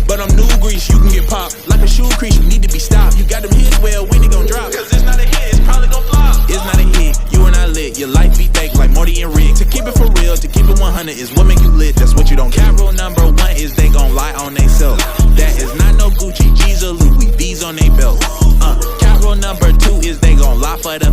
but I'm new grease, you can get popped. Like a shoe crease, you need to be stopped. You got them hits, well, when it gon' drop? Cause it's not a hit, it's probably gon' flop. It's not a hit, you and I lit. Your life be fake like Morty and Rick. To keep it for real, to keep it 100 is what make you lit. That's what you don't get. Rule number one is they gon' lie on they self. That is not no Gucci, G's or Louis V's on they belt. Cat rule number two is they gon' lie for the